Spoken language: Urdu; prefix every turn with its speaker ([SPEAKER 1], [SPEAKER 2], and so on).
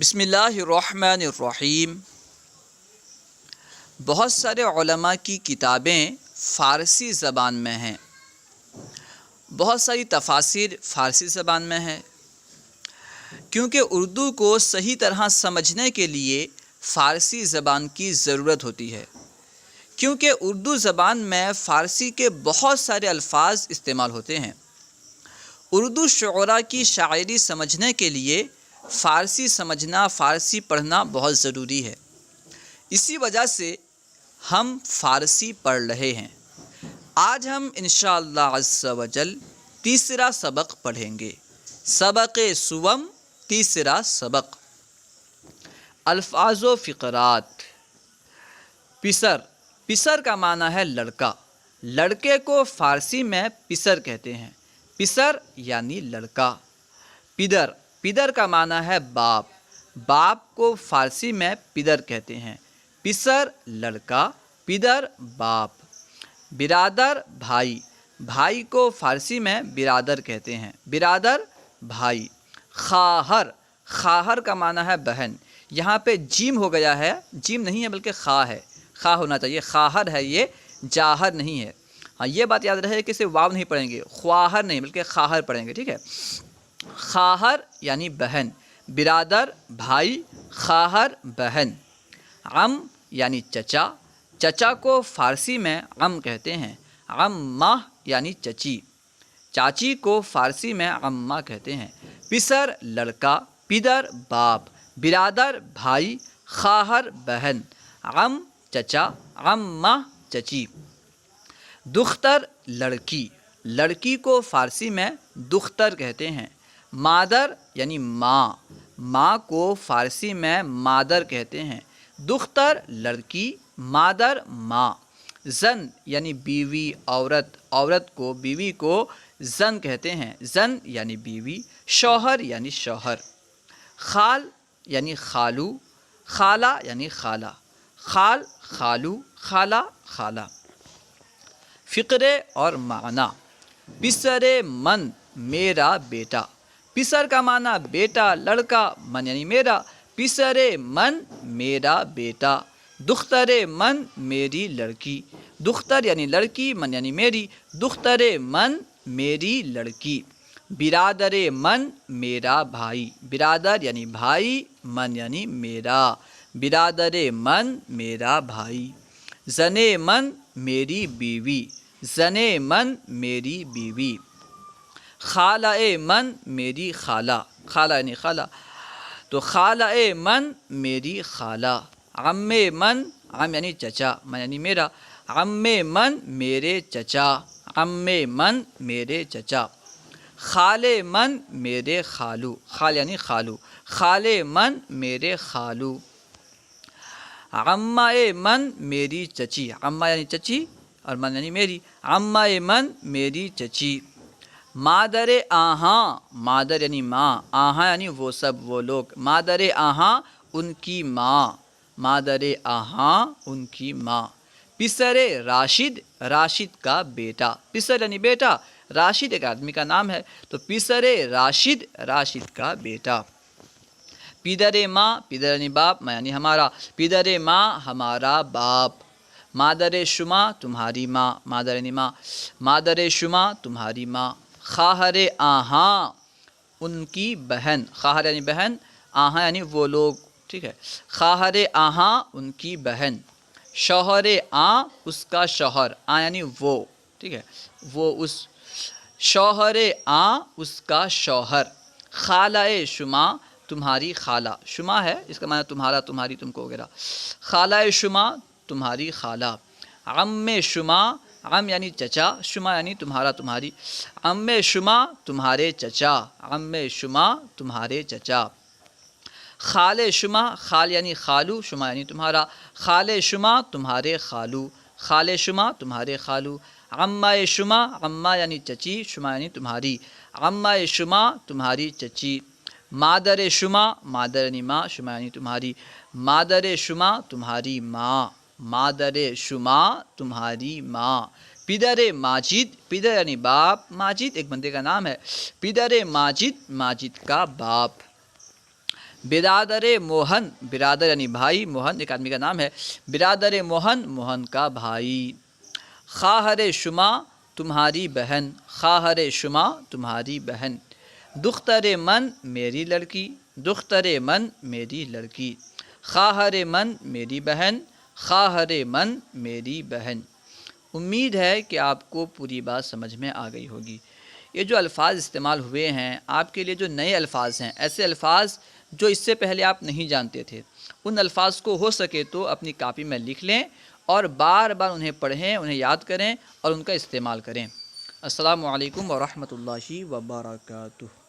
[SPEAKER 1] بسم اللہ الرحمن الرحیم۔ بہت سارے علماء کی کتابیں فارسی زبان میں ہیں، بہت ساری تفاسیر فارسی زبان میں ہیں، کیونکہ اردو کو صحیح طرح سمجھنے کے لیے فارسی زبان کی ضرورت ہوتی ہے، کیونکہ اردو زبان میں فارسی کے بہت سارے الفاظ استعمال ہوتے ہیں۔ اردو شعراء کی شاعری سمجھنے کے لیے فارسی سمجھنا، فارسی پڑھنا بہت ضروری ہے۔ اسی وجہ سے ہم فارسی پڑھ رہے ہیں۔ آج ہم انشاءاللہ عز و جل تیسرا سبق پڑھیں گے، سبق سوم، تیسرا سبق۔ الفاظ و فقرات۔ پسر، پسر کا معنی ہے لڑکا، لڑکے کو فارسی میں پسر کہتے ہیں، پسر یعنی لڑکا۔ پدر، پدر کا معنی ہے باپ، باپ کو فارسی میں پدر کہتے ہیں، پسر لڑکا، پدر باپ۔ برادر، بھائی، بھائی کو فارسی میں برادر کہتے ہیں، برادر بھائی۔ خواہر، خواہر کا معنی ہے بہن، یہاں پہ جیم ہو گیا ہے، جیم نہیں ہے بلکہ خواہ ہے، خواہ ہونا چاہیے، خواہر ہے یہ، جاہر نہیں ہے۔ ہاں یہ بات یاد رہے کہ اسے واو نہیں پڑھیں گے، خواہر نہیں بلکہ خواہر پڑھیں گے، ٹھیک ہے۔ خواہر یعنی بہن، برادر بھائی، خواہر بہن۔ عم یعنی چچا، چچا کو فارسی میں عم کہتے ہیں، عمہ یعنی چچی، چاچی کو فارسی میں عمہ کہتے ہیں۔ پسر لڑکا، پدر باپ، برادر بھائی، خواہر بہن، عم چچا، عمہ چچی۔ دختر لڑکی، لڑکی کو فارسی میں دختر کہتے ہیں۔ مادر یعنی ماں، ماں کو فارسی میں مادر کہتے ہیں۔ دختر لڑکی، مادر ماں۔ زن یعنی بیوی، عورت، عورت کو، بیوی کو زن کہتے ہیں، زن یعنی بیوی۔ شوہر یعنی شوہر۔ خال یعنی خالو، خالہ یعنی خالہ، خال خالو، خالہ خالہ۔ فقرے اور معنی۔ پسر من، میرا بیٹا، پسر کا معنی بیٹا، لڑکا، من یعنی میرا، پسر من میرا بیٹا۔ دختر من میری لڑکی، دختر یعنی لڑکی، من یعنی میری، دختر من میری لڑکی۔ برادر من میرا بھائی، برادر یعنی بھائی، من یعنی میرا، برادر من میرا بھائی۔ زن من میری بیوی، زن من میری بیوی۔ خالہ من میری خالہ، خالہ یعنی خالہ، تو خالہ من میری خالہ۔ عم من، عم یعنی چچا، من یعنی میرا، عم من میرے چچا، عم من میرے چچا۔ خال من میرے خالو، خال یعنی خالو، خال من میرے خالو۔ عمہ من میری چچی، عمہ یعنی چچی اور من یعنی میری، عمہ من میری چچی۔ مادر آہاں، مادر یعنی ماں، آہاں یعنی وہ سب، وہ لوگ، مادر آہاں ان کی ماں، مادر آہاں ان کی ماں۔ پسر راشد، راشد کا بیٹا، پسر یعنی بیٹا، راشد ایک آدمی کا نام ہے، تو پسر راشد، راشد کا بیٹا۔ پدر ماں، پدر یعنی باپ، ماں یعنی ہمارا، پدر ماں ہمارا باپ۔ مادر شما تمہاری ماں، مادر یعنی ماں، مادر شما تمہاری ماں۔ خواہر آہاں ان کی بہن، خواہر یعنی بہن، آہاں یعنی وہ لوگ، ٹھیک ہے، خواہر آہاں ان کی بہن۔ شوہر آں اس کا شوہر، آں یعنی وہ، ٹھیک ہے، وہ اس، شوہر آں اس کا شوہر۔ خالہ شما تمہاری خالہ، شما ہے اس کا معنی تمہارا، تمہاری، تم کو وغیرہ، خالہ شما تمہاری خالہ۔ عم شما، عم یعنی چچا، شما یعنی تمہارا، تمہاری، عم شما تمہارے چچا، عم شما تمہارے چچا۔ خال شما، خال یعنی خالو، شما یعنی تمہارا، خال شما تمہارے خالو، خال شما تمہارے خالو۔ عمہ شما، عمہ یعنی چچی، شما یعنی تمہاری، عمہ شما تمہاری چچی۔ مادر شما، مادر یعنی ماں، شما یعنی تمہاری، مادر شما تمہاری ماں، مادر شما تمہاری ماں۔ پدر ماجد، پدر یعنی باپ، ماجد ایک بندے کا نام ہے، پدر ماجد، ماجد کا باپ۔ برادر موہن، برادر یعنی بھائی، موہن ایک آدمی کا نام ہے، برادر موہن، موہن کا بھائی۔ خواہر شما، تمہاری بہن، خواہر شما تمہاری بہن۔ دختر من، میری لڑکی، دختر من میری لڑکی۔ خواہر من میری بہن، خواہر من میری بہن۔ امید ہے کہ آپ کو پوری بات سمجھ میں آ گئی ہوگی۔ یہ جو الفاظ استعمال ہوئے ہیں آپ کے لیے جو نئے الفاظ ہیں، ایسے الفاظ جو اس سے پہلے آپ نہیں جانتے تھے، ان الفاظ کو ہو سکے تو اپنی کاپی میں لکھ لیں اور بار بار انہیں پڑھیں، انہیں یاد کریں اور ان کا استعمال کریں۔ السلام علیکم ورحمۃ اللہ وبرکاتہ۔